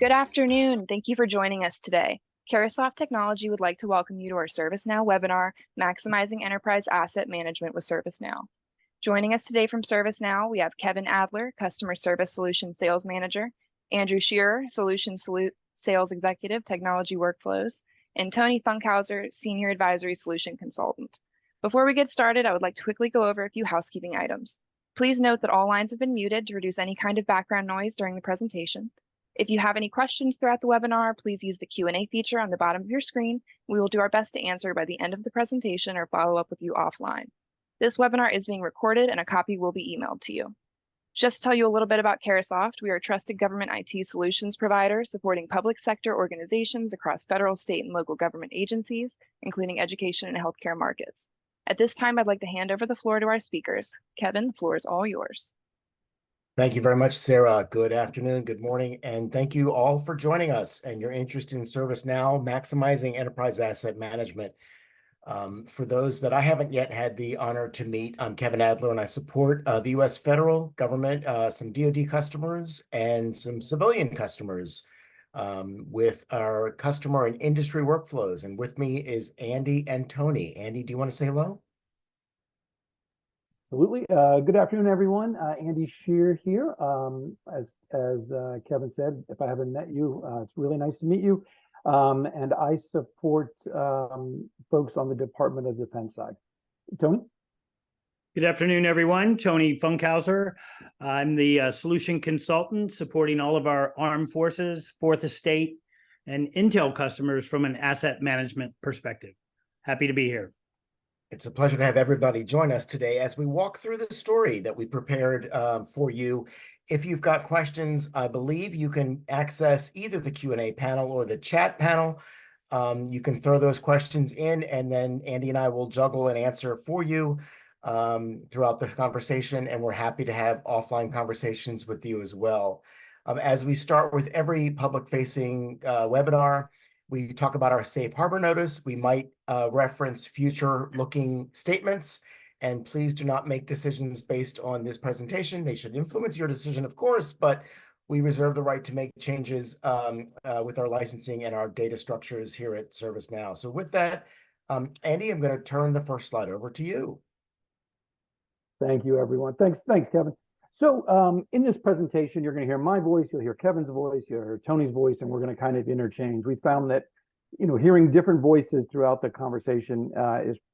Good afternoon. Thank you for joining us today. Carasoft Technology would like to welcome you to our ServiceNow webinar, Maximizing Enterprise Asset Management with ServiceNow. Joining us today from ServiceNow, we have Kevin Adler, Customer Service Solution Sales Manager, Andrew Shearer, Sales Executive, Technology Workflows, and Tony Funkhauser, Senior Advisory Solution Consultant. Before we get started, I would like to quickly go over a few housekeeping items. Please note that all lines have been muted to reduce any kind of background noise during the presentation. If you have any questions throughout the webinar, please use the Q&A feature on the bottom of your screen. We will do our best to answer by the end of the presentation or follow up with you offline. This webinar is being recorded and a copy will be emailed to you. Just to tell you a little bit about Carasoft, we are a trusted government IT solutions provider supporting public sector organizations across federal, state, and local government agencies, including education and healthcare markets. At this time, I'd like to hand over the floor to our speakers. Kevin, the floor is all yours. Thank you very much, Sarah. Good afternoon, good morning, and thank you all for joining us and your interest in ServiceNow, maximizing enterprise asset management. For those that I haven't yet had the honor to meet, I'm Kevin Adler, and I support the U.S. federal government, some DoD customers, and some civilian customers with our customer and industry workflows. And with me is Andy and Tony. Andy, do you want to say hello? Absolutely. Good afternoon, everyone. Andy Shear here. As Kevin said, if I haven't met you, it's really nice to meet you. And I support folks on the Department of Defense side. Tony? Good afternoon, everyone. Tony Funkhauser. I'm the solution consultant supporting all of our armed forces, Fourth Estate, and Intel customers from an asset management perspective. Happy to be here. It's a pleasure to have everybody join us today as we walk through the story that we prepared for you. If you've got questions, I believe you can access either the Q&A panel or the chat panel. You can throw those questions in, and then Andy and I will juggle and answer for you throughout the conversation, and we're happy to have offline conversations with you as well. As we start with every public-facing webinar, we talk about our safe harbor notice. We might reference future-looking statements, and please do not make decisions based on this presentation. They should influence your decision, of course, but we reserve the right to make changes with our licensing and our data structures here at ServiceNow. So with that, Andy, I'm going to turn the first slide over to you. Thank you, everyone. Thanks, Kevin. So in this presentation, you're going to hear my voice, you'll hear Kevin's voice, you'll hear Tony's voice, and we're going to kind of interchange. We found that, hearing different voices throughout the conversation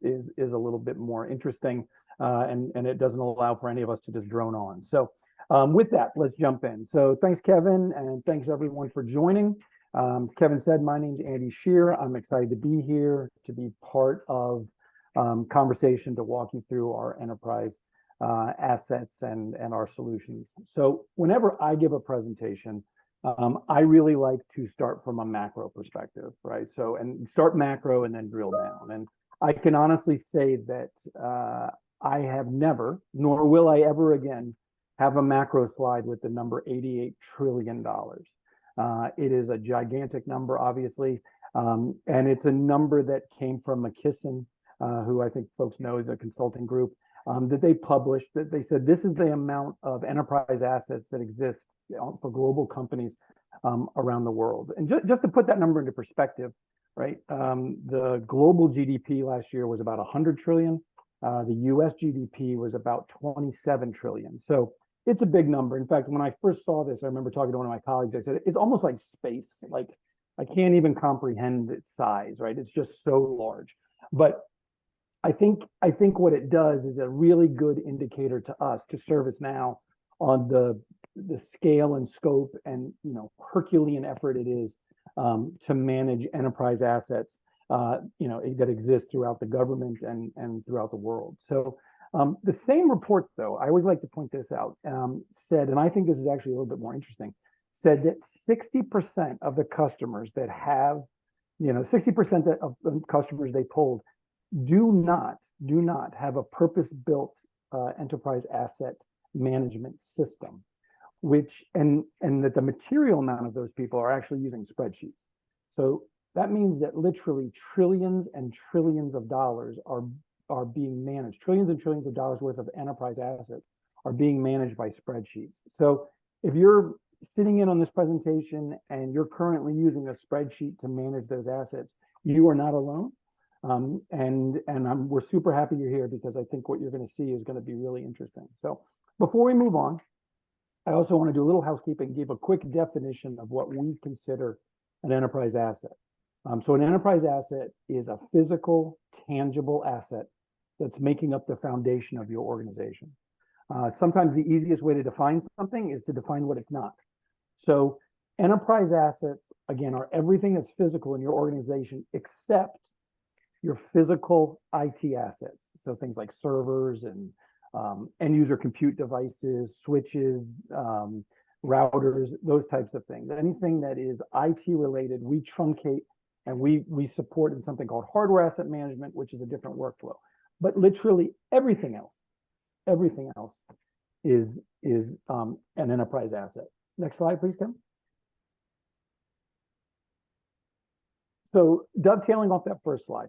is a little bit more interesting, and it doesn't allow for any of us to just drone on. So with that, let's jump in. So thanks, Kevin, and thanks everyone for joining. As Kevin said, my name's Andy Shear. I'm excited to be here, to be part of conversation to walk you through our enterprise assets and our solutions. So whenever I give a presentation, I really like to start from a macro perspective, right? So, and start macro and then drill down. And I can honestly say that I have never, nor will I ever again, have a macro slide with the number $88 trillion. It is a gigantic number, obviously, and it's a number that came from McKesson, who I think folks know, the consulting group, that they published, that they said this is the amount of enterprise assets that exist for global companies around the world. And just to put that number into perspective, right? The global GDP last year was about 100 trillion. The US GDP was about 27 trillion. So it's a big number. In fact, when I first saw this, I remember talking to one of my colleagues, I said, it's almost like space. Like I can't even comprehend its size, right? It's just so large. But I think what it does is a really good indicator to us, to ServiceNow, on the scale and scope and Herculean effort it is to manage enterprise assets that exist throughout the government and throughout the world. So the same report, though, I always like to point this out, said, and I think this is actually a little bit more interesting, said that 60% of the customers that have, 60% of the customers they polled do not have a purpose-built enterprise asset management system, which and that the material amount of those people are actually using spreadsheets. So that means that literally trillions and trillions of dollars are being managed. Trillions and trillions of dollars worth of enterprise assets are being managed by spreadsheets. So if you're sitting in on this presentation and you're currently using a spreadsheet to manage those assets, you are not alone. We're super happy you're here because I think what you're going to see is going to be really interesting. So before we move on, I also want to do a little housekeeping, give a quick definition of what we consider an enterprise asset. So an enterprise asset is a physical, tangible asset that's making up the foundation of your organization. Sometimes the easiest way to define something is to define what it's not. So enterprise assets, again, are everything that's physical in your organization except your physical IT assets. So things like servers and end user compute devices, switches, routers, those types of things. Anything that is IT related, we truncate and we support in something called hardware asset management, which is a different workflow. But literally everything else is an enterprise asset. Next slide, please, Tim. So dovetailing off that first slide,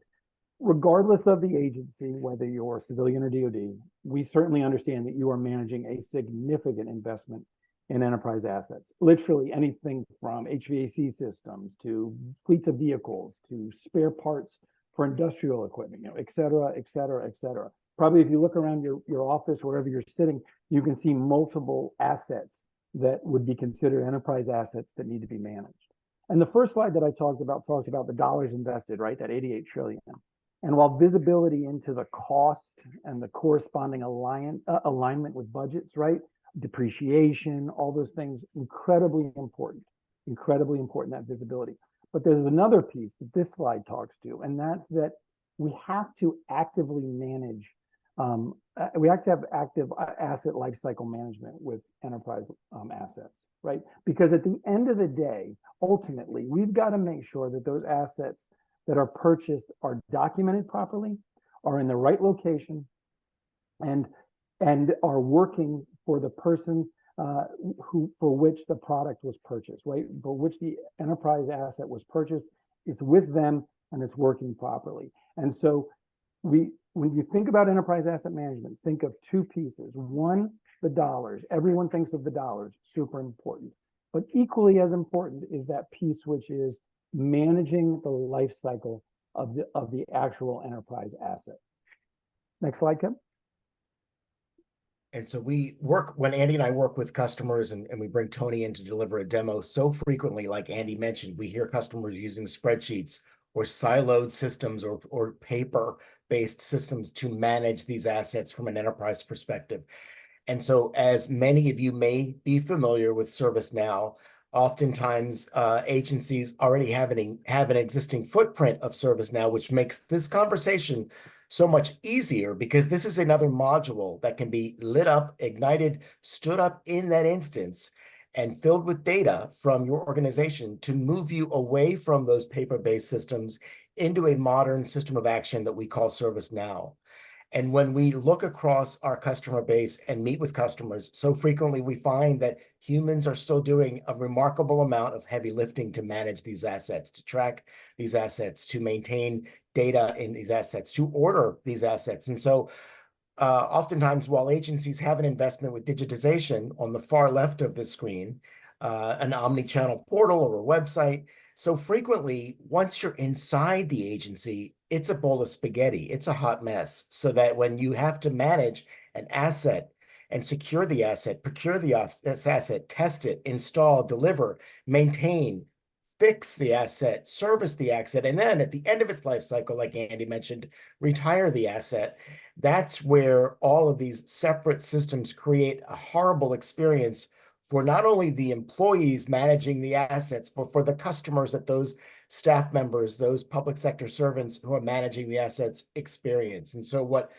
regardless of the agency, whether you're civilian or DoD, we certainly understand that you are managing a significant investment in enterprise assets. Literally anything from HVAC systems to fleets of vehicles to spare parts for industrial equipment, et cetera, et cetera, et cetera. Probably if you look around your office, wherever you're sitting, you can see multiple assets that would be considered enterprise assets that need to be managed. And the first slide that I talked about the dollars invested, right? That 88 trillion. And while visibility into the cost and the corresponding alignment with budgets, right? Depreciation, all those things, incredibly important, that visibility. But there's another piece that this slide talks to, and that's that we have to actively manage, we have to have active asset lifecycle management with enterprise assets, right? Because at the end of the day, ultimately, we've got to make sure that those assets that are purchased are documented properly, are in the right location, and are working for the person for which the product was purchased, right? For which the enterprise asset was purchased, it's with them and it's working properly. And so when you think about enterprise asset management, think of two pieces. One, the dollars. Everyone thinks of the dollars, super important. But equally as important is that piece which is managing the life cycle of the actual enterprise asset. Next slide, Kim. And so when Andy and I work with customers and we bring Tony in to deliver a demo, so frequently, like Andy mentioned, we hear customers using spreadsheets or siloed systems or paper-based systems to manage these assets from an enterprise perspective. And so as many of you may be familiar with ServiceNow, oftentimes agencies already have an existing footprint of ServiceNow, which makes this conversation so much easier because this is another module that can be lit up, ignited, stood up in that instance, and filled with data from your organization to move you away from those paper-based systems into a modern system of action that we call ServiceNow. And when we look across our customer base and meet with customers, so frequently we find that humans are still doing a remarkable amount of heavy lifting to manage these assets, to track these assets, to maintain data in these assets, to order these assets. And so oftentimes, while agencies have an investment with digitization on the far left of the screen, an omni-channel portal or a website, so frequently, once you're inside the agency, it's a bowl of spaghetti. It's a hot mess. So that when you have to manage an asset and secure the asset, procure the asset, test it, install, deliver, maintain, fix the asset, service the asset, and then at the end of its life cycle, like Andy mentioned, retire the asset. That's where all of these separate systems create a horrible experience for not only the employees managing the assets, but for the customers that those staff members, those public sector servants who are managing the assets experience. And so what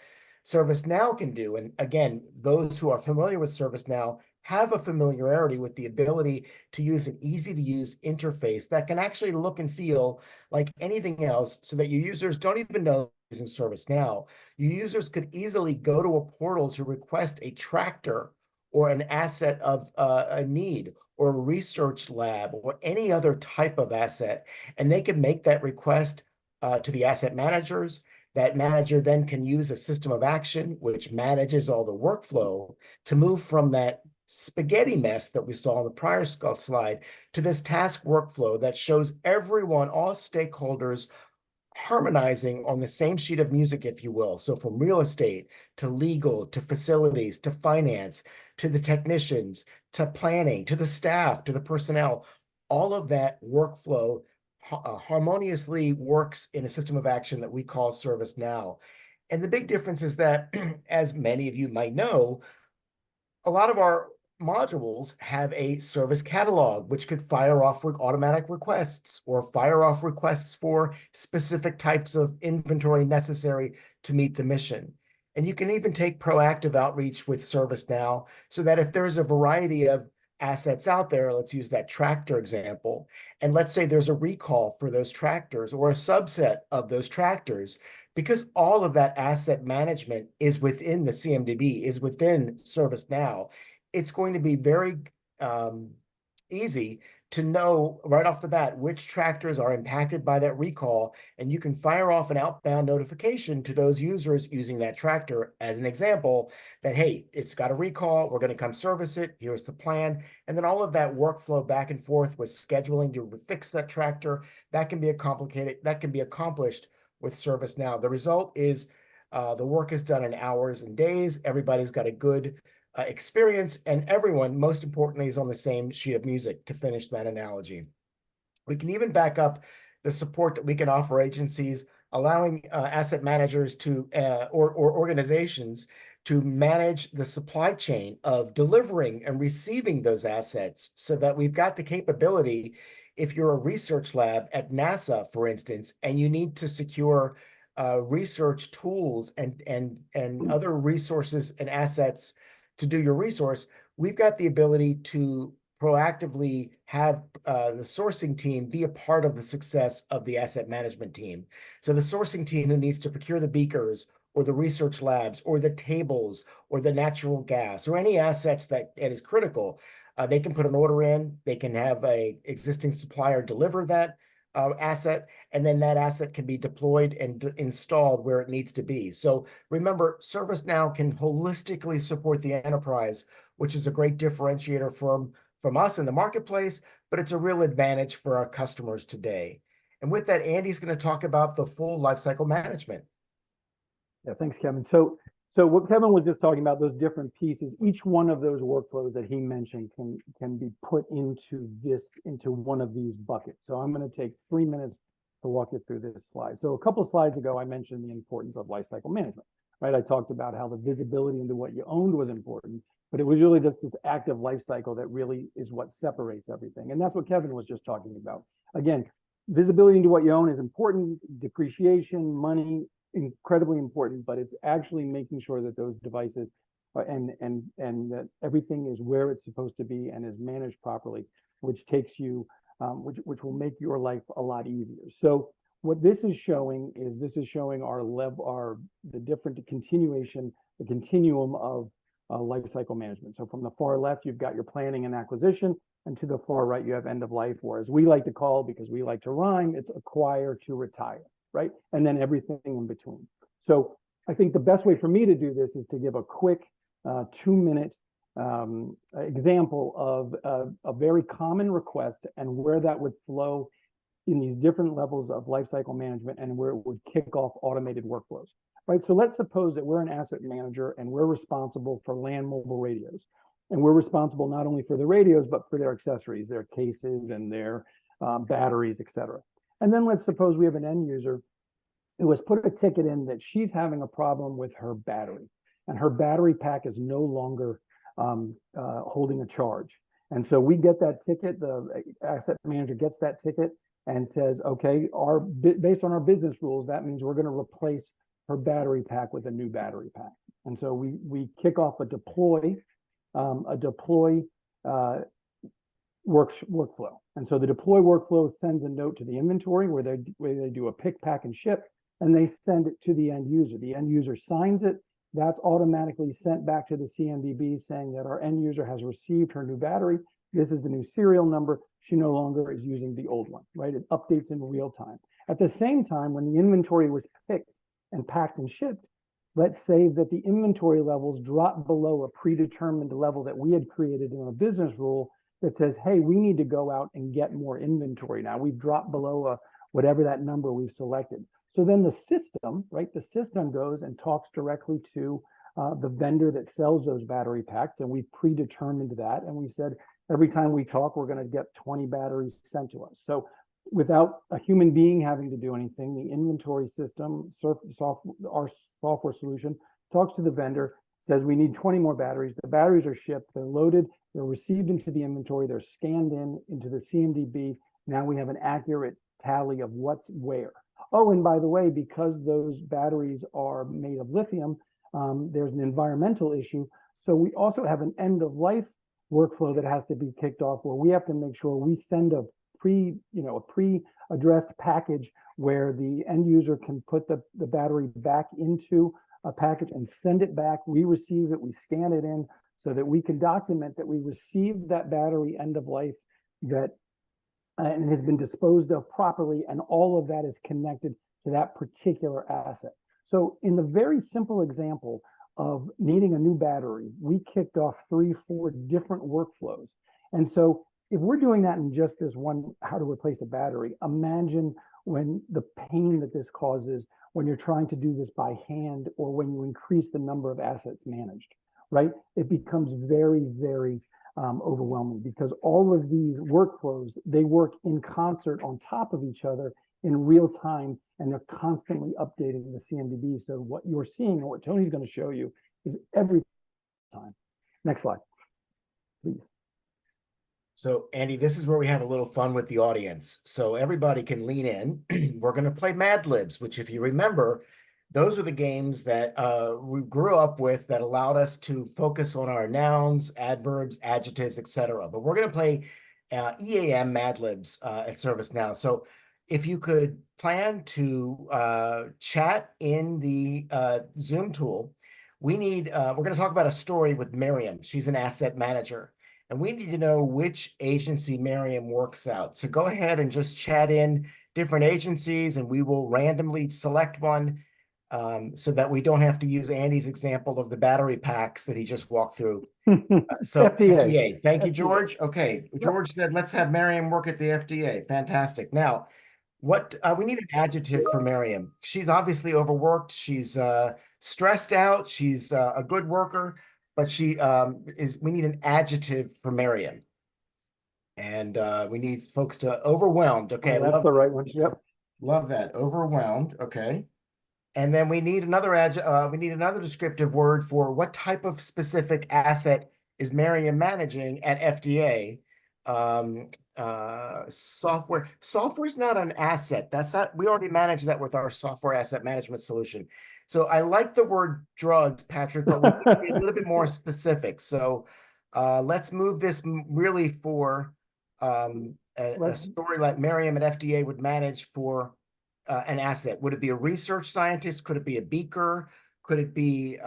ServiceNow can do, and again, those who are familiar with ServiceNow have a familiarity with the ability to use an easy-to-use interface that can actually look and feel like anything else so that your users don't even know using ServiceNow. Your users could easily go to a portal to request a tractor or an asset of a need or a research lab or any other type of asset, and they can make that request to the asset managers. That manager then can use a system of action which manages all the workflow to move from that spaghetti mess that we saw on the prior slide to this task workflow that shows everyone, all stakeholders, harmonizing on the same sheet of music, if you will. So from real estate to legal to facilities to finance to the technicians to planning to the staff to the personnel, all of that workflow harmoniously works in a system of action that we call ServiceNow. And the big difference is that, as many of you might know, a lot of our modules have a service catalog, which could fire off automatic requests or fire off requests for specific types of inventory necessary to meet the mission. And you can even take proactive outreach with ServiceNow so that if there's a variety of assets out there, let's use that tractor example, and let's say there's a recall for those tractors or a subset of those tractors, because all of that asset management is within the CMDB, is within ServiceNow, it's going to be very easy to know right off the bat which tractors are impacted by that recall, and you can fire off an outbound notification to those users using that tractor as an example that, hey, it's got a recall, we're going to come service it, here's the plan. And then all of that workflow back and forth with scheduling to fix that tractor, that can be accomplished with ServiceNow. The result is the work is done in hours and days. Everybody's got a good experience, and everyone, most importantly, is on the same sheet of music, to finish that analogy. We can even back up the support that we can offer agencies, allowing asset managers to or organizations to manage the supply chain of delivering and receiving those assets, so that we've got the capability. If you're a research lab at NASA, for instance, and you need to secure research tools and other resources and assets to do your resource, we've got the ability to proactively have the sourcing team be a part of the success of the asset management team. So the sourcing team who needs to procure the beakers or the research labs or the tables or the natural gas or any assets that is critical, they can put an order in, they can have a existing supplier deliver that asset, and then that asset can be deployed and installed where it needs to be. So remember, ServiceNow can holistically support the enterprise, which is a great differentiator from us in the marketplace, but it's a real advantage for our customers today. And with that, Andy's going to talk about the full lifecycle management. Yeah, thanks, Kevin. So what Kevin was just talking about, those different pieces, each one of those workflows that he mentioned can be put into one of these buckets. So I'm going to take 3 minutes to walk you through this slide. So a couple of slides ago, I mentioned the importance of lifecycle management, right? I talked about how the visibility into what you owned was important, but it was really just this active lifecycle that really is what separates everything. And that's what Kevin was just talking about. Again, visibility into what you own is important, depreciation, money, incredibly important, but it's actually making sure that those devices and that everything is where it's supposed to be and is managed properly, which takes you, which will make your life a lot easier. So what this is showing is the different continuation, the continuum of lifecycle management. So from the far left, you've got your planning and acquisition, and to the far right, you have end of life, or as we like to call, because we like to rhyme, it's acquire to retire. Right? And then everything in between. So I think the best way for me to do this is to give a quick 2-minute example of a very common request and where that would flow in these different levels of lifecycle management and where it would kick off automated workflows. Right? So let's suppose that we're an asset manager and we're responsible for land mobile radios. And we're responsible not only for the radios, but for their accessories, their cases and their batteries, et cetera. And then let's suppose we have an end user who has put a ticket in that she's having a problem with her battery, and her battery pack is no longer holding a charge. And so we get that ticket, the asset manager gets that ticket and says, okay, based on our business rules, that means we're going to replace her battery pack with a new battery pack. And so we kick off a deploy workflow. And so the deploy workflow sends a note to the inventory where they do a pick, pack, and ship, and they send it to the end user. The end user signs it. That's automatically sent back to the CMDB saying that our end user has received her new battery. This is the new serial number. She no longer is using the old one, right? It updates in real time. At the same time, when the inventory was picked and packed and shipped, let's say that the inventory levels drop below a predetermined level that we had created in a business rule that says, hey, we need to go out and get more inventory now. We've dropped below whatever that number we've selected. So then the system, right, the system goes and talks directly to the vendor that sells those battery packs, and we've predetermined that. And we said, every time we talk, we're going to get 20 batteries sent to us. So without a human being having to do anything, the inventory system, our software solution, talks to the vendor, says we need 20 more batteries. The batteries are shipped, they're loaded, they're received into the inventory, they're scanned into the CMDB. Now we have an accurate tally of what's where. Oh, and by the way, because those batteries are made of lithium, there's an environmental issue. So we also have an end of life workflow that has to be kicked off, where we have to make sure we send a pre-addressed package where the end user can put the battery back into a package and send it back. We receive it, we scan it in so that we can document that we received that battery end of life that and has been disposed of properly, and all of that is connected to that particular asset. So in the very simple example of needing a new battery, we kicked off 3-4 different workflows. And so if we're doing that in just this one, how to replace a battery, imagine when the pain that this causes when you're trying to do this by hand, or when you increase the number of assets managed, right? It becomes very, very overwhelming, because all of these workflows, they work in concert on top of each other in real time, and they're constantly updating the CMDB. So what you're seeing, and what Tony's going to show you, is every time. Next slide, please. So Andy, this is where we have a little fun with the audience. So everybody can lean in. We're going to play Mad Libs, which, if you remember, those are the games that we grew up with that allowed us to focus on our nouns, adverbs, adjectives, etc. But we're going to play EAM Mad Libs at ServiceNow. So if you could plan to chat in the Zoom tool, we're going to talk about a story with Miriam. She's an asset manager, and we need to know which agency Miriam works out. So go ahead and just chat in different agencies, and we will randomly select one so that we don't have to use Andy's example of the battery packs that he just walked through. So FDA. Thank you, George. Okay, George said, let's have Miriam work at the FDA. Fantastic. Now, what we need an adjective for Miriam. She's obviously overworked. She's stressed out. She's a good worker, but we need an adjective for Miriam. And we need folks to overwhelmed. Okay, that's the right one. Yep. Love that. Overwhelmed. Okay. And then we need another descriptive word for what type of specific asset is Miriam managing at FDA. Software. Software is not an asset. We already manage that with our software asset management solution. So I like the word drugs, Patrick, but we need to be a little bit more specific. So let's move this really for a story like Miriam at FDA would manage for an asset. Would it be a research scientist? Could it be a beaker? Could it be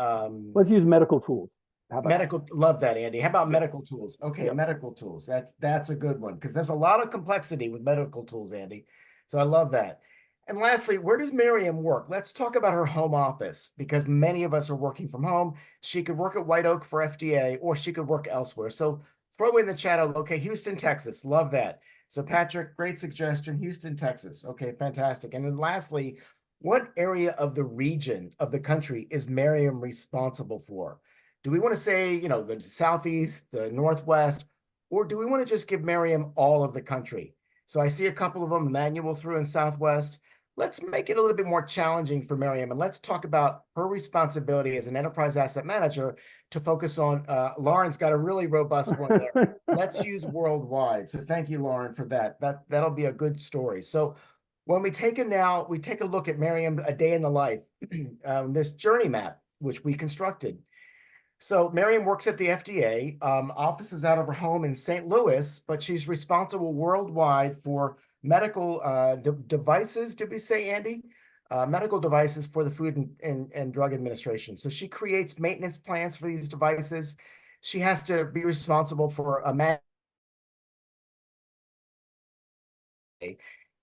let's use medical tools. How about medical? Love that, Andy. How about medical tools? Okay, medical tools. That's a good one, because there's a lot of complexity with medical tools, Andy. So I love that. And lastly, where does Miriam work? Let's talk about her home office, because many of us are working from home. She could work at White Oak for FDA, or she could work elsewhere. So throw in the chat. Okay, Houston, Texas. Love that. So Patrick, great suggestion. Houston, Texas. Okay, fantastic. And then lastly, what area of the region of the country is Miriam responsible for? Do we want to say, the Southeast, the Northwest, or do we want to just give Miriam all of the country? So I see a couple of them, Emmanuel through in Southwest. Let's make it a little bit more challenging for Miriam, and let's talk about her responsibility as an enterprise asset manager to focus on, Lauren's got a really robust one there. Let's use worldwide. So thank you, Lauren, for that. That'll be a good story. So when we take a look at Miriam, a day in the life, this journey map, which we constructed. So Miriam works at the FDA, offices out of her home in St. Louis, but she's responsible worldwide for medical devices, did we say, Andy? Medical devices for the Food and Drug Administration. So she creates maintenance plans for these devices. She has to be responsible for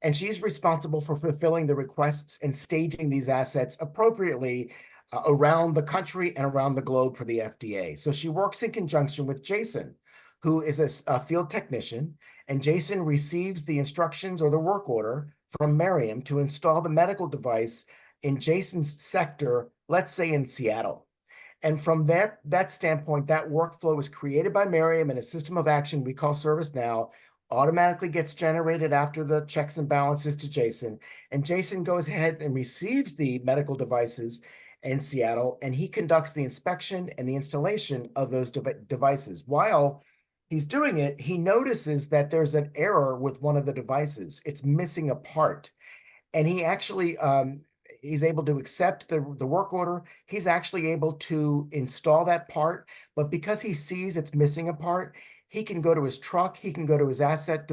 and she's responsible for fulfilling the requests and staging these assets appropriately around the country and around the globe for the FDA. So she works in conjunction with Jason, who is a field technician, and Jason receives the instructions or the work order from Miriam to install the medical device in Jason's sector, let's say in Seattle. And from that standpoint, that workflow was created by Miriam in a system of action we call ServiceNow, automatically gets generated after the checks and balances to Jason. And Jason goes ahead and receives the medical devices in Seattle, and he conducts the inspection and the installation of those devices. While he's doing it, he notices that there's an error with one of the devices. It's missing a part. And he actually he's able to accept the work order. He's actually able to install that part, but because he sees it's missing a part, he can go to his truck, he can go to his asset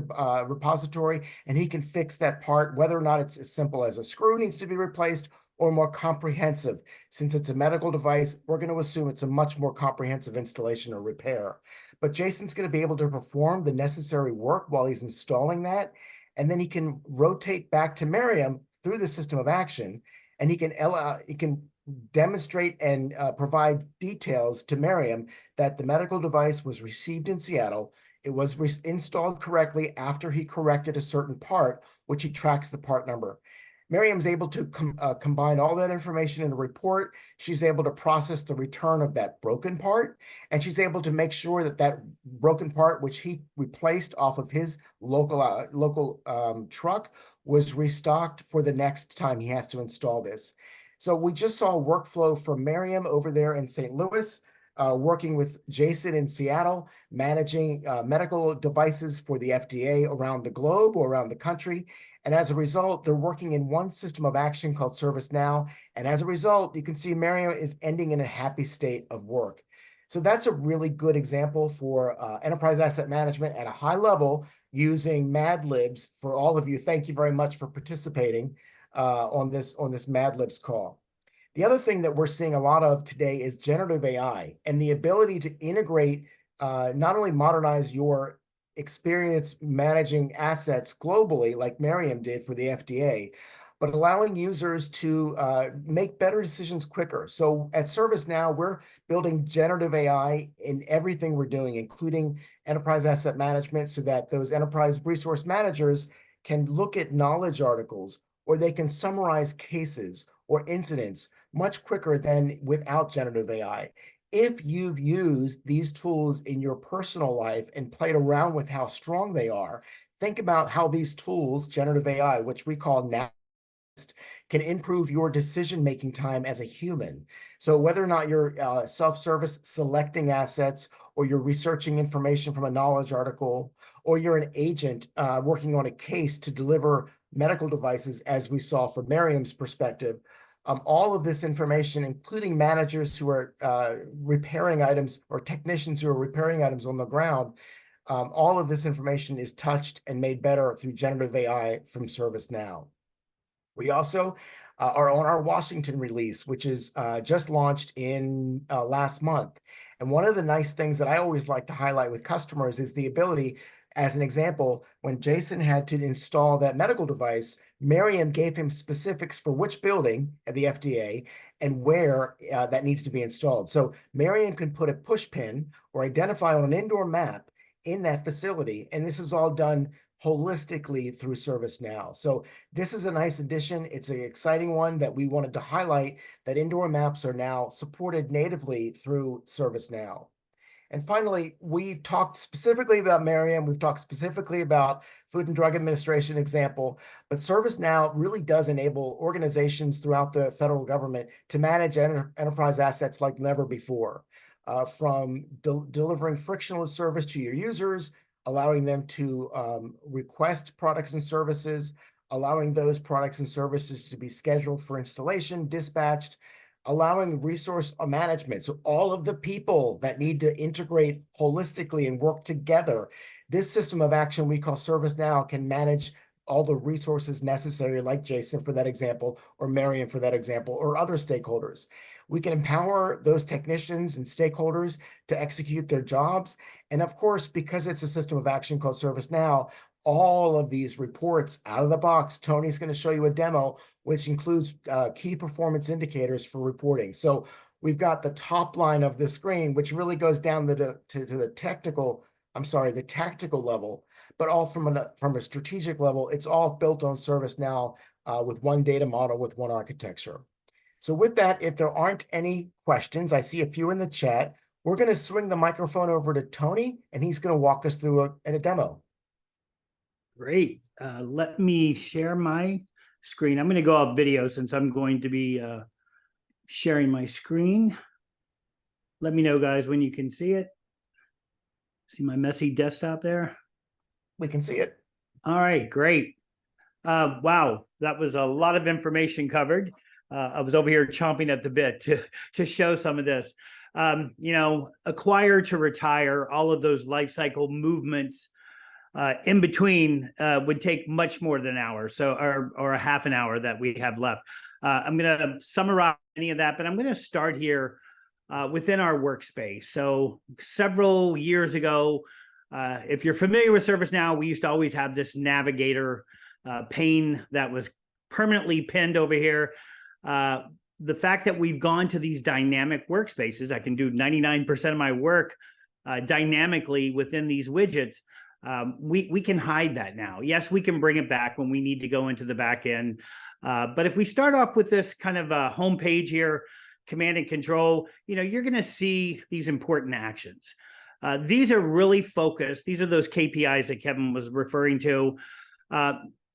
repository, and he can fix that part, whether or not it's as simple as a screw needs to be replaced or more comprehensive. Since it's a medical device, we're going to assume it's a much more comprehensive installation or repair. But Jason's going to be able to perform the necessary work while he's installing that, and then he can rotate back to Miriam through the system of action, and he can demonstrate and provide details to Miriam that the medical device was received in Seattle. It was installed correctly after he corrected a certain part, which he tracks the part number. Miriam's able to combine all that information in a report. She's able to process the return of that broken part, and she's able to make sure that that broken part, which he replaced off of his local truck, was restocked for the next time he has to install this. So we just saw a workflow from Miriam over there in St. Louis, working with Jason in Seattle, managing medical devices for the FDA around the globe or around the country. And as a result, they're working in one system of action called ServiceNow. And as a result, you can see Miriam is ending in a happy state of work. So that's a really good example for enterprise asset management at a high level using Mad Libs. For all of you, thank you very much for participating on this Mad Libs call. The other thing that we're seeing a lot of today is generative AI and the ability to integrate, not only modernize your experience managing assets globally, like Miriam did for the FDA, but allowing users to make better decisions quicker. So at ServiceNow, we're building generative AI in everything we're doing, including enterprise asset management, so that those enterprise resource managers can look at knowledge articles, or they can summarize cases or incidents much quicker than without generative AI. If you've used these tools in your personal life and played around with how strong they are, think about how these tools, generative AI, which we call now, can improve your decision-making time as a human. So whether or not you're self-service selecting assets, or you're researching information from a knowledge article, or you're an agent working on a case to deliver medical devices, as we saw from Miriam's perspective, all of this information, including managers who are repairing items or technicians who are repairing items on the ground, all of this information is touched and made better through generative AI from ServiceNow. We also are on our Washington release, which is just launched in last month. And one of the nice things that I always like to highlight with customers is the ability, as an example, when Jason had to install that medical device, Miriam gave him specifics for which building at the FDA and where that needs to be installed. So Miriam can put a push pin or identify on an indoor map in that facility, and this is all done holistically through ServiceNow. So this is a nice addition. It's an exciting one that we wanted to highlight, that indoor maps are now supported natively through ServiceNow. And finally, we've talked specifically about Miriam. We've talked specifically about Food and Drug Administration example, but ServiceNow really does enable organizations throughout the federal government to manage enterprise assets like never before, from delivering frictionless service to your users, allowing them to request products and services, allowing those products and services to be scheduled for installation, dispatched, allowing resource management. So all of the people that need to integrate holistically and work together, this system of action we call ServiceNow can manage all the resources necessary, like Jason for that example, or Miriam for that example, or other stakeholders. We can empower those technicians and stakeholders to execute their jobs. And of course, because it's a system of action called ServiceNow, all of these reports out of the box. Tony's going to show you a demo, which includes key performance indicators for reporting. So we've got the top line of the screen, which really goes down to the tactical level, but all from a strategic level. It's all built on ServiceNow with one data model, with one architecture. So with that, if there aren't any questions, I see a few in the chat. We're going to swing the microphone over to Tony, and he's going to walk us through a demo. Great. Let me share my screen. I'm going to go off video since I'm going to be sharing my screen. Let me know, guys, when you can see it. See my messy desktop there? We can see it. All right, great. Wow, that was a lot of information covered. I was over here chomping at the bit to show some of this. Acquire to retire, all of those life cycle movements in between would take much more than an hour, or a half an hour that we have left. I'm going to summarize any of that, but I'm going to start here within our workspace. So several years ago, if you're familiar with ServiceNow, we used to always have this navigator pane that was permanently pinned over here. The fact that we've gone to these dynamic workspaces, I can do 99% of my work dynamically within these widgets. We can hide that now. Yes, we can bring it back when we need to go into the back end. But if we start off with this kind of a home page here, command and control, you're going to see these important actions. These are really focused. These are those KPIs that Kevin was referring to.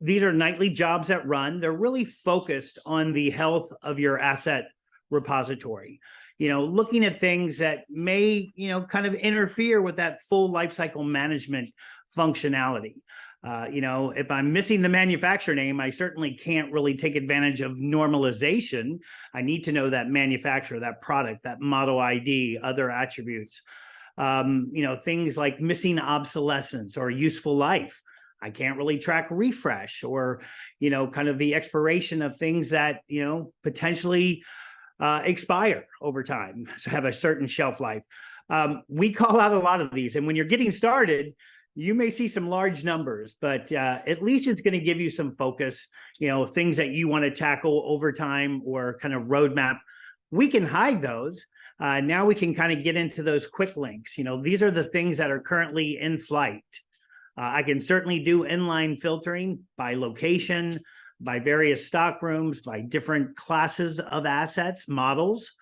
These are nightly jobs that run. They're really focused on the health of your asset repository. Looking at things that may, kind of interfere with that full lifecycle management functionality. If I'm missing the manufacturer name, I certainly can't really take advantage of normalization. I need to know that manufacturer, that product, that model ID, other attributes. Things like missing obsolescence or useful life. I can't really track refresh or, kind of the expiration of things that, potentially expire over time, so have a certain shelf life. We call out a lot of these, and when you're getting started, you may see some large numbers, but at least it's going to give you some focus, things that you want to tackle over time or kind of roadmap. We can hide those. Now we can kind of get into those quick links. These are the things that are currently in flight. I can certainly do inline filtering by location, by various stock rooms, by different classes of assets, models,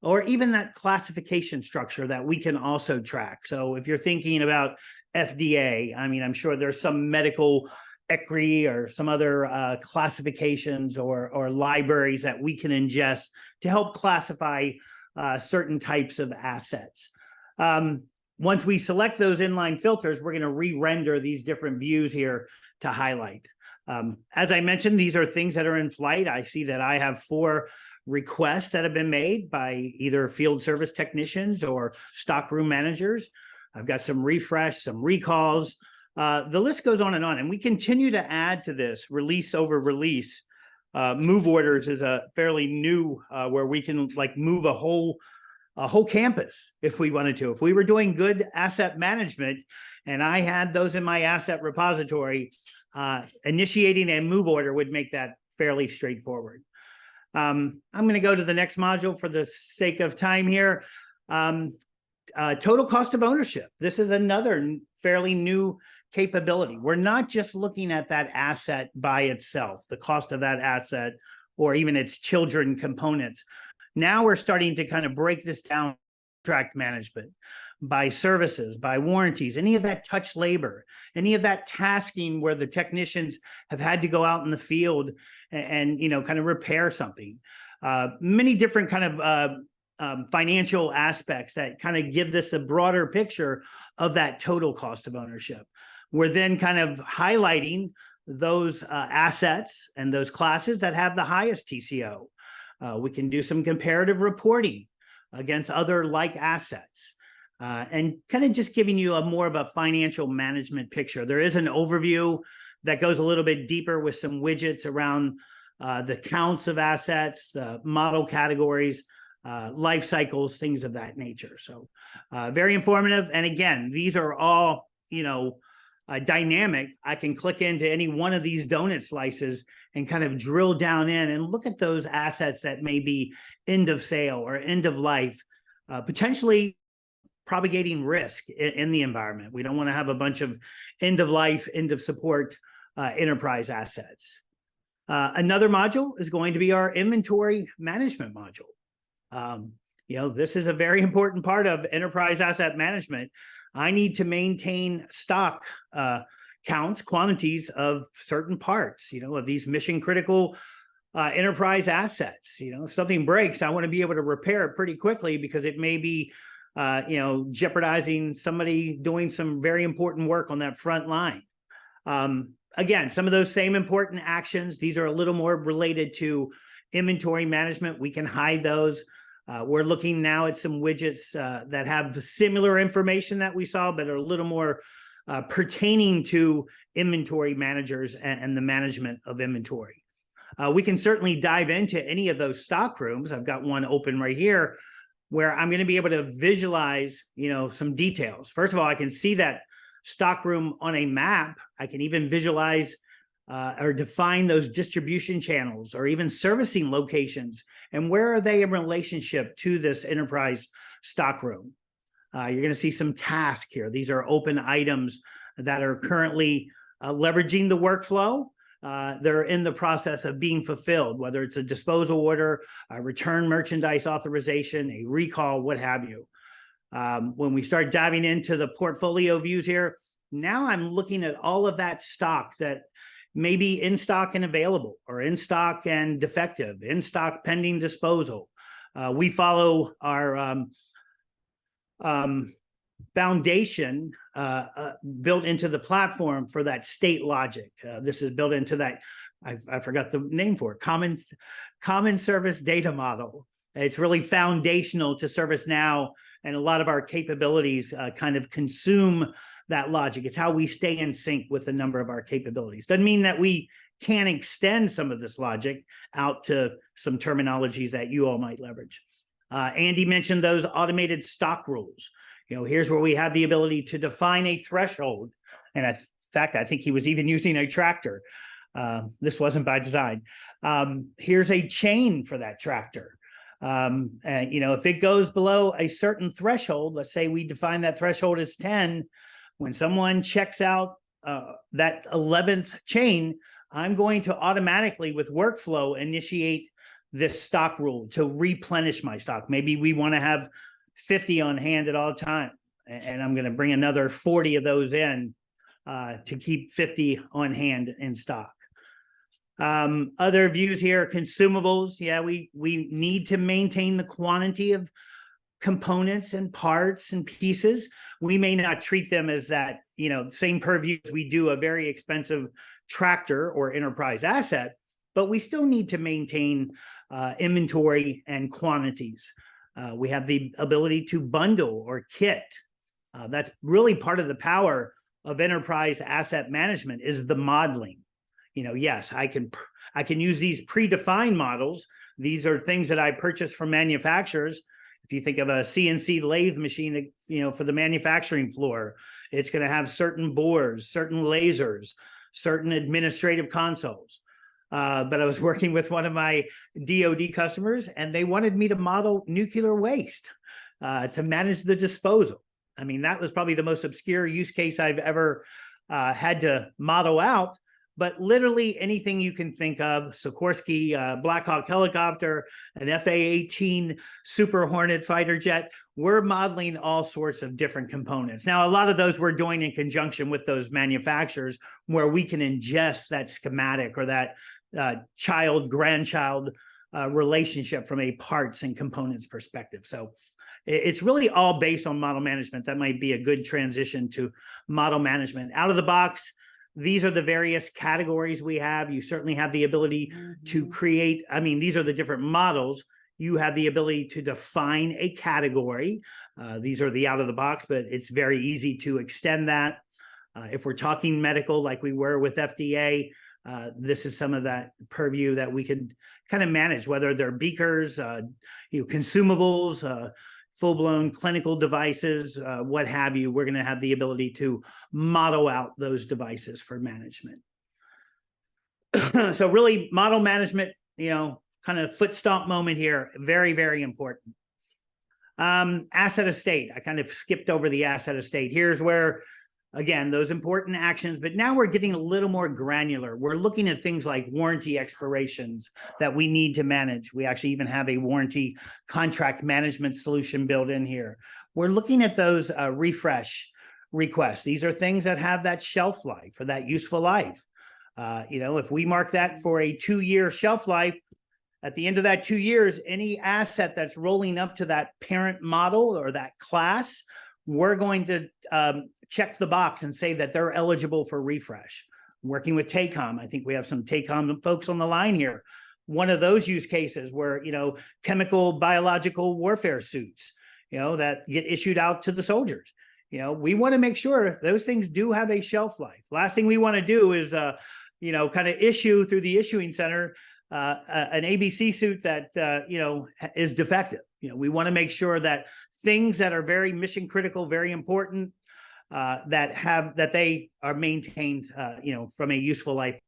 or even that classification structure that we can also track. So if you're thinking about FDA, I'm sure there's some medical equity or some other classifications or libraries that we can ingest to help classify certain types of assets. Once we select those inline filters, we're going to re-render these different views here to highlight. As I mentioned, these are things that are in flight. I see that I have 4 requests that have been made by either field service technicians or stockroom managers. I've got some refresh, some recalls. The list goes on, and we continue to add to this release over release. Move orders is a fairly new where we can move a whole campus if we wanted to. If we were doing good asset management and I had those in my asset repository, initiating a move order would make that fairly straightforward. I'm going to go to the next module for the sake of time here. Total cost of ownership. This is another fairly new capability. We're not just looking at that asset by itself, the cost of that asset, or even its children components. Now we're starting to kind of break this down, contract management, by services, by warranties, any of that touch labor, any of that tasking where the technicians have had to go out in the field and kind of repair something. Many different kind of financial aspects that kind of give this a broader picture of that total cost of ownership. We're then kind of highlighting those assets and those classes that have the highest TCO. We can do some comparative reporting against other like assets and kind of just giving you more of a financial management picture. There is an overview that goes a little bit deeper with some widgets around the counts of assets, the model categories, life cycles, things of that nature. So very informative. And again, these are all, dynamic, I can click into any one of these donut slices and kind of drill down in and look at those assets that may be end of sale or end of life, potentially propagating risk in the environment. We don't want to have a bunch of end of life, end of support enterprise assets. Another module is going to be our inventory management module. This is a very important part of enterprise asset management. I need to maintain stock counts, quantities of certain parts, of these mission critical enterprise assets. If something breaks, I want to be able to repair it pretty quickly because it may be, jeopardizing somebody doing some very important work on that front line. Again, some of those same important actions, these are a little more related to inventory management. We can hide those. We're looking now at some widgets that have similar information that we saw, but are a little more pertaining to inventory managers and the management of inventory. We can certainly dive into any of those stock rooms. I've got one open right here where I'm going to be able to visualize, some details. First of all, I can see that stock room on a map. I can even visualize or define those distribution channels or even servicing locations and where are they in relationship to this enterprise stock room. You're going to see some tasks here. These are open items that are currently leveraging the workflow. They're in the process of being fulfilled, whether it's a disposal order, a return merchandise authorization, a recall, what have you. When we start diving into the portfolio views here, now I'm looking at all of that stock that may be in stock and available, or in stock and defective, in stock pending disposal. We follow our foundation built into the platform for that state logic. This is built into that, I forgot the name for it, common service data model. It's really foundational to ServiceNow, and a lot of our capabilities kind of consume that logic. It's how we stay in sync with a number of our capabilities. Doesn't mean that we can't extend some of this logic out to some terminologies that you all might leverage. Andy mentioned those automated stock rules. Here's where we have the ability to define a threshold. And in fact, I think he was even using a tractor. This wasn't by design. Here's a chain for that tractor. If it goes below a certain threshold, let's say we define that threshold as 10, when someone checks out that 11th chain, I'm going to automatically, with workflow, initiate this stock rule to replenish my stock. Maybe we want to have 50 on hand at all time, and I'm going to bring another 40 of those in to keep 50 on hand in stock. Other views here, consumables. Yeah, we need to maintain the quantity of components and parts and pieces. We may not treat them as that, same purview as we do a very expensive tractor or enterprise asset, but we still need to maintain inventory and quantities. We have the ability to bundle or kit. That's really part of the power of enterprise asset management, is the modeling. Yes, I can use these predefined models. These are things that I purchase from manufacturers. If you think of a CNC lathe machine, for the manufacturing floor, it's going to have certain boards, certain lasers, certain administrative consoles. But I was working with one of my DoD customers, and they wanted me to model nuclear waste to manage the disposal. I mean, that was probably the most obscure use case I've ever had to model out. But literally anything you can think of, Sikorsky Black Hawk helicopter, an FA-18 Super Hornet fighter jet, we're modeling all sorts of different components. Now, a lot of those we're doing in conjunction with those manufacturers, where we can ingest that schematic or that child-grandchild relationship from a parts and components perspective. So it's really all based on model management. That might be a good transition to model management. Out of the box, these are the various categories we have. You certainly have the ability to create, these are the different models. You have the ability to define a category. These are the out of the box, but it's very easy to extend that. If we're talking medical, like we were with FDA, this is some of that purview that we could kind of manage, whether they're beakers, consumables, full-blown clinical devices, what have you. We're going to have the ability to model out those devices for management. So really model management, kind of foot stomp moment here. Very, very important. Asset estate. I kind of skipped over the asset estate. Here's where, again, those important actions, but now we're getting a little more granular. We're looking at things like warranty expirations that we need to manage. We actually even have a warranty contract management solution built in here. We're looking at those refresh requests. These are things that have that shelf life or that useful life. If we mark that for a 2-year shelf life, at the end of that 2 years, any asset that's rolling up to that parent model or that class, we're going to check the box and say that they're eligible for refresh. Working with TACOM, I think we have some TACOM folks on the line here. One of those use cases where, chemical, biological warfare suits, that get issued out to the soldiers. We want to make sure those things do have a shelf life. Last thing we want to do is, kind of issue through the issuing center an ABC suit that, is defective. We want to make sure that things that are very mission critical, very important, that they are maintained, from a useful life.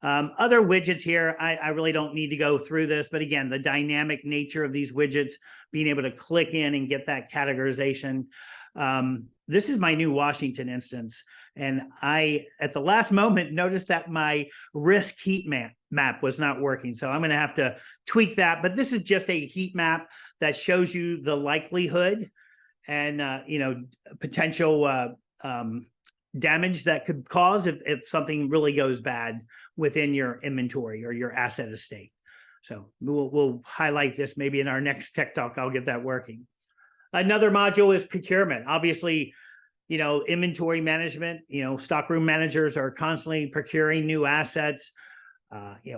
Other widgets here, I really don't need to go through this, but again, the dynamic nature of these widgets, being able to click in and get that categorization. This is my new Washington instance. And I, at the last moment, noticed that my risk heat map was not working. So I'm going to have to tweak that. But this is just a heat map that shows you the likelihood and, potential damage that could cause if something really goes bad within your inventory or your asset estate. So we'll highlight this maybe in our next tech talk. I'll get that working. Another module is procurement. Obviously, inventory management, stockroom managers are constantly procuring new assets,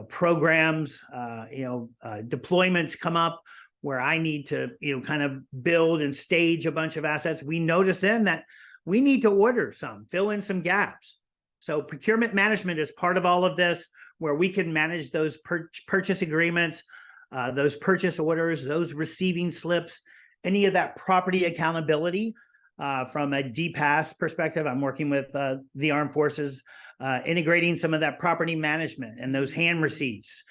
programs, deployments come up where I need to, kind of build and stage a bunch of assets. We notice then that we need to order some, fill in some gaps. So procurement management is part of all of this, where we can manage those purchase agreements, those purchase orders, those receiving slips, any of that property accountability. From a DPAS perspective, I'm working with the Armed Forces, integrating some of that property management and those hand receipts.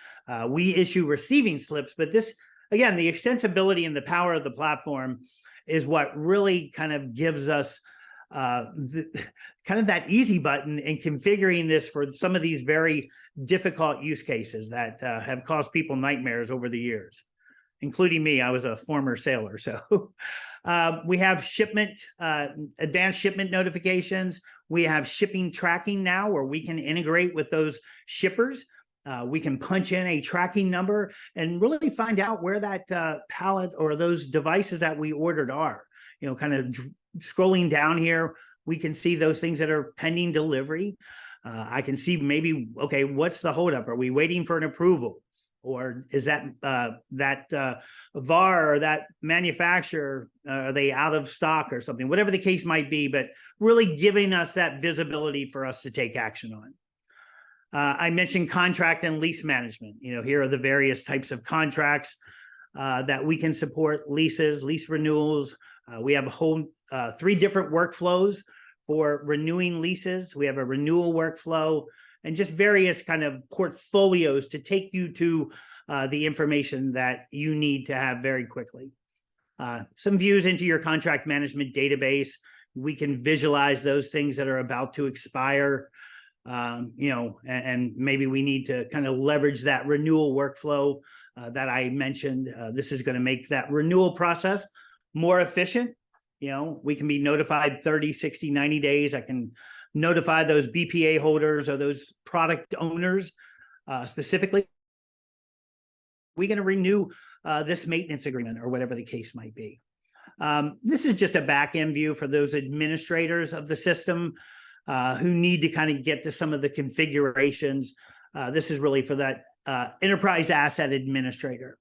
We issue receiving slips, but this, again, the extensibility and the power of the platform is what really kind of gives us kind of that easy button in configuring this for some of these very difficult use cases that have caused people nightmares over the years, including me. I was a former sailor, so. We have shipment, advanced shipment notifications. We have shipping tracking now, where we can integrate with those shippers. We can punch in a tracking number and really find out where that pallet or those devices that we ordered are. Kind of scrolling down here, we can see those things that are pending delivery. I can see maybe, okay, what's the holdup? Are we waiting for an approval? Or is that VAR or that manufacturer, are they out of stock or something? Whatever the case might be, but really giving us that visibility for us to take action on. I mentioned contract and lease management. Here are the various types of contracts that we can support: leases, lease renewals. We have a whole 3 different workflows for renewing leases. We have a renewal workflow, and just various kind of portfolios to take you to the information that you need to have very quickly. Some views into your contract management database. We can visualize those things that are about to expire, and maybe we need to kind of leverage that renewal workflow that I mentioned. This is going to make that renewal process more efficient. We can be notified 30, 60, 90 days. I can notify those BPA holders or those product owners specifically. We're going to renew this maintenance agreement or whatever the case might be. This is just a back end view for those administrators of the system who need to kind of get to some of the configurations. This is really for that enterprise asset administrator.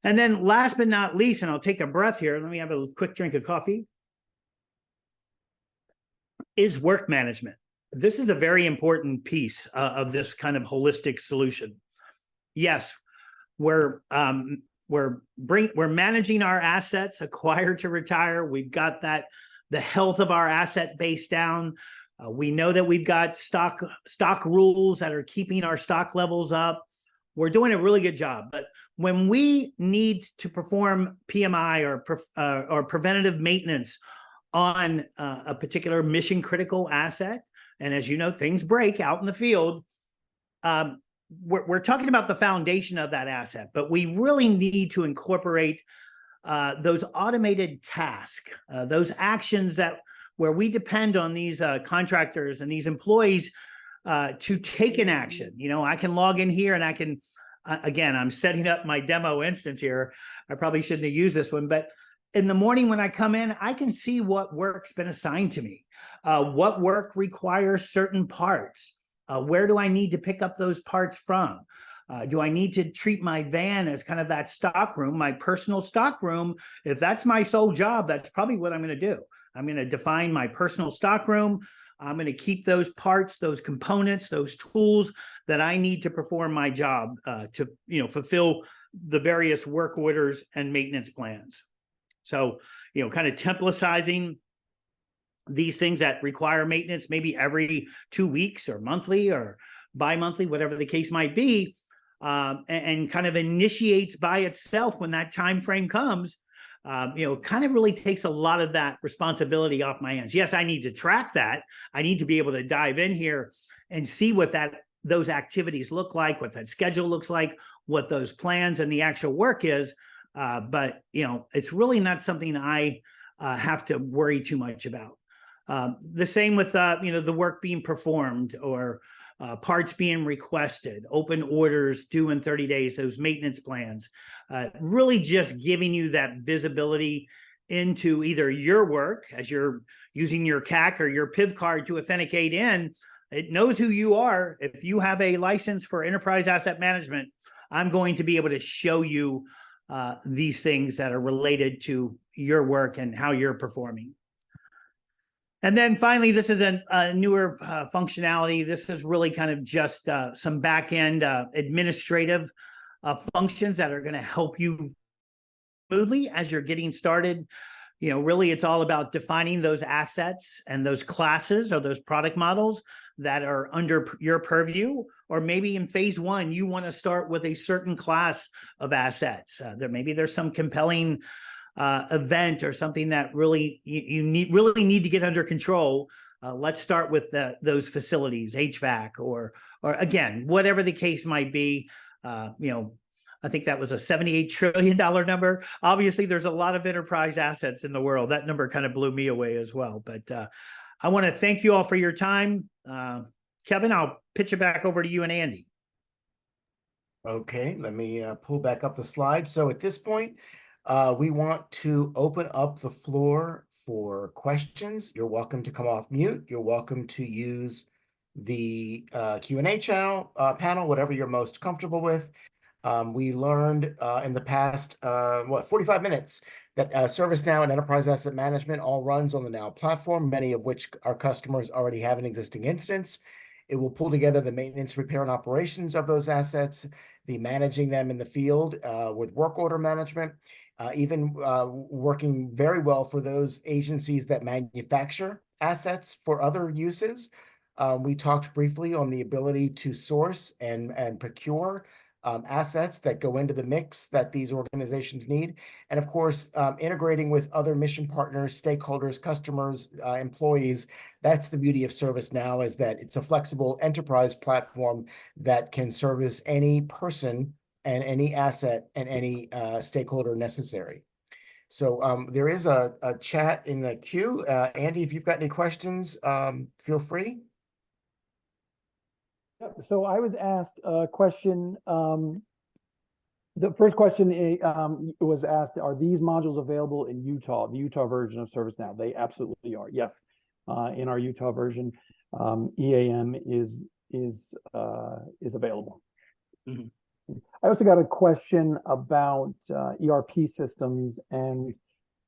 And then last but not least, and I'll take a breath here, let me have a quick drink of coffee, is work management. This is a very important piece of this kind of holistic solution. Yes, we're we're managing our assets, acquire to retire. We've got the health of our asset base down. We know that we've got stock rules that are keeping our stock levels up. We're doing a really good job. But when we need to perform PMI or preventative maintenance on a particular mission critical asset, and as you know, things break out in the field, we're talking about the foundation of that asset, but we really need to incorporate those automated tasks, those actions where we depend on these contractors and these employees to take an action. You know, I can log in here and I can, again, I'm setting up my demo instance here. I probably shouldn't have used this one, but in the morning when I come in, I can see what work's been assigned to me, what work requires certain parts, where do I need to pick up those parts from? Do I need to treat my van as kind of that stock room, my personal stock room? If that's my sole job, that's probably what I'm going to do. I'm going to define my personal stock room. I'm going to keep those parts, those components, those tools that I need to perform my job to, you know, fulfill the various work orders and maintenance plans. So, you know, kind of templaticizing these things that require maintenance maybe every 2 weeks or monthly or bi-monthly, whatever the case might be, and kind of initiates by itself when that time frame comes. You know, kind of really takes a lot of that responsibility off my hands. Yes, I need to track that. I need to be able to dive in here and see what those activities look like, what that schedule looks like, what those plans and the actual work is. But, you know, it's really not something I have to worry too much about. The same with, you know, the work being performed or parts being requested, open orders due in 30 days, those maintenance plans, really just giving you that visibility into either your work as you're using your CAC or your PIV card to authenticate in. It knows who you are. If you have a license for enterprise asset management, I'm going to be able to show you these things that are related to your work and how you're performing. And then finally, this is a newer functionality. This is really kind of just some back-end administrative functions that are going to help you smoothly as you're getting started. You know, really, it's all about defining those assets and those classes or those product models that are under your purview. Or maybe in phase one, you want to start with a certain class of assets. Maybe there's some compelling event or something that really you need to get under control. Let's start with those facilities, HVAC, or again, whatever the case might be. You know, I think that was a $78 trillion number. Obviously, there's a lot of enterprise assets in the world. That number kind of blew me away as well. But I want to thank you all for your time. Kevin, I'll pitch it back over to you and Andy. Okay, let me pull back up the slide. So at this point, we want to open up the floor for questions. You're welcome to come off mute. You're welcome to use the Q&A panel, whatever you're most comfortable with. We learned in the past, 45 minutes that ServiceNow and Enterprise Asset Management all runs on the Now platform, many of which our customers already have an existing instance. It will pull together the maintenance, repair, and operations of those assets, the managing them in the field with work order management, even working very well for those agencies that manufacture assets for other uses. We talked briefly on the ability to source and procure assets that go into the mix that these organizations need. And of course, integrating with other mission partners, stakeholders, customers, employees. That's the beauty of ServiceNow, is that it's a flexible enterprise platform that can service any person and any asset and any stakeholder necessary. So there is a chat in the queue. Andy, if you've got any questions, feel free. So I was asked a question. The first question was asked, are these modules available in Utah, the Utah version of ServiceNow? They absolutely are. Yes. In our Utah version, EAM is available. Mm-hmm. I also got a question about ERP systems, and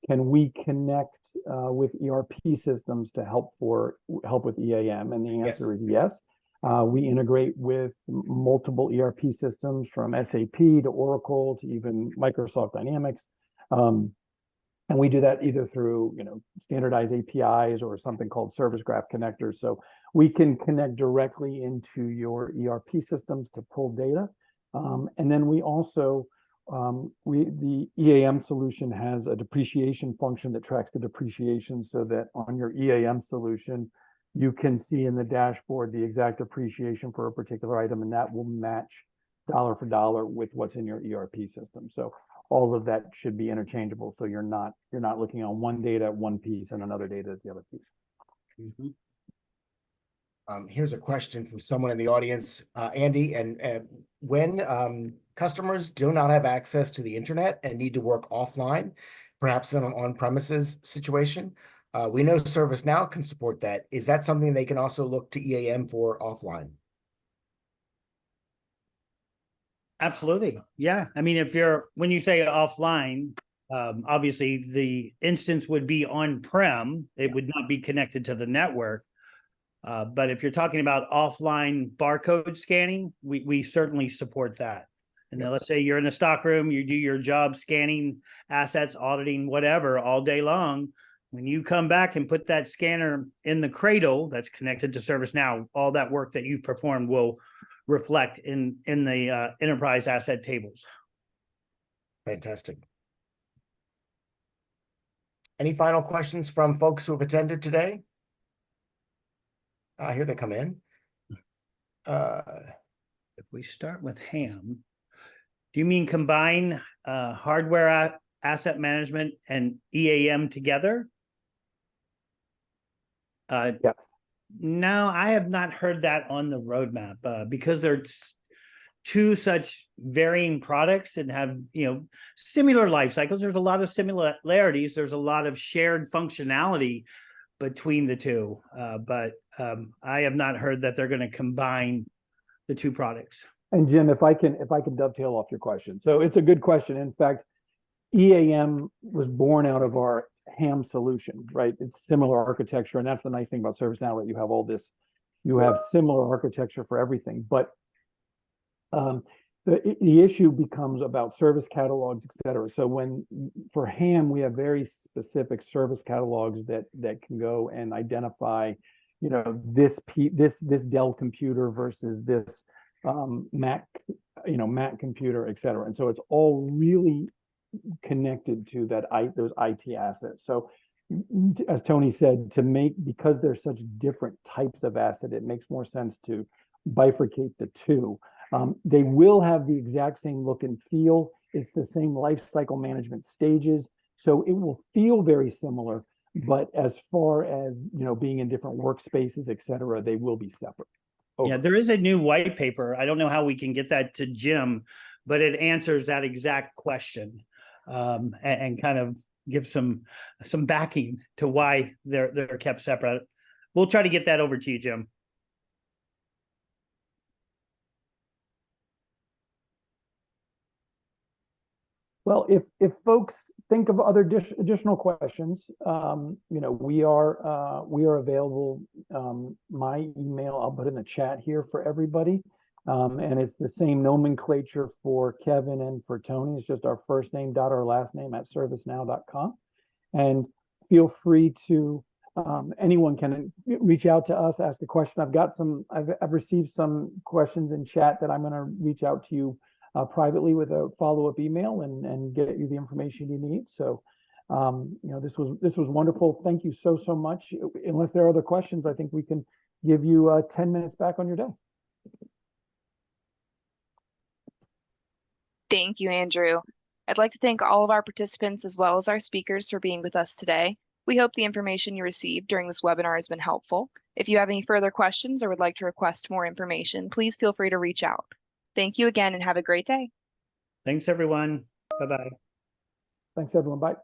can we connect with ERP systems to help with EAM? And the answer is yes. We integrate with multiple ERP systems from SAP to Oracle to even Microsoft Dynamics. And we do that either through, standardized APIs or something called Service Graph connectors. So we can connect directly into your ERP systems to pull data. And then we also, the EAM solution has a depreciation function that tracks the depreciation so that on your EAM solution, you can see in the dashboard the exact depreciation for a particular item, and that will match dollar for dollar with what's in your ERP system. So all of that should be interchangeable. So you're not looking on one data at one piece and another data at the other piece. Mm-hmm. Here's a question from someone in the audience, Andy, and when customers do not have access to the internet and need to work offline, perhaps in an on-premises situation, we know ServiceNow can support that. Is that something they can also look to EAM for offline? Absolutely. Yeah. I mean, when you say offline, obviously the instance would be on-prem. It would not be connected to the network. But if you're talking about offline barcode scanning, we certainly support that. And then let's say you're in a stockroom, you do your job scanning assets, auditing, whatever, all day long. When you come back and put that scanner in the cradle that's connected to ServiceNow, all that work that you've performed will reflect in the enterprise asset tables. Fantastic. Any final questions from folks who have attended today? Here they come in. If we start with Ham, do you mean combine hardware asset management and EAM together? Yes. No, I have not heard that on the roadmap because there's two such varying products and have, similar life cycles. There's a lot of similarities. There's a lot of shared functionality between the two, but I have not heard that they're going to combine the two products. And Jim, if I can dovetail off your question. So it's a good question. In fact, EAM was born out of our Ham solution, right? It's similar architecture. And that's the nice thing about ServiceNow, that you have all this, you have similar architecture for everything. But the issue becomes about service catalogs, et cetera. So for Ham, we have very specific service catalogs that can go and identify, this Dell computer versus this Mac computer, et cetera. And so it's all really connected to those IT assets. So as Tony said, because they're such different types of asset, it makes more sense to bifurcate the two. They will have the exact same look and feel. It's the same life cycle management stages. So it will feel very similar, but as far as, being in different workspaces, et cetera, they will be separate. Over. Yeah, there is a new white paper. I don't know how we can get that to Jim, but it answers that exact question and kind of gives some backing to why they're kept separate. We'll try to get that over to you, Jim. Well, if folks think of other additional questions, we are available. My email, I'll put in the chat here for everybody. And it's the same nomenclature for Kevin and for Tony. It's just our first name dot our last name at servicenow.com. And feel free to, anyone can reach out to us, ask a question. I've received some questions in chat that I'm going to reach out to you privately with a follow-up email and get you the information you need. So, this was wonderful. Thank you so much. Unless there are other questions, I think we can give you 10 minutes back on your day. Thank you, Andrew. I'd like to thank all of our participants as well as our speakers for being with us today. We hope the information you received during this webinar has been helpful. If you have any further questions or would like to request more information, please feel free to reach out. Thank you again and have a great day. Thanks, everyone. Bye-bye. Thanks, everyone. Bye.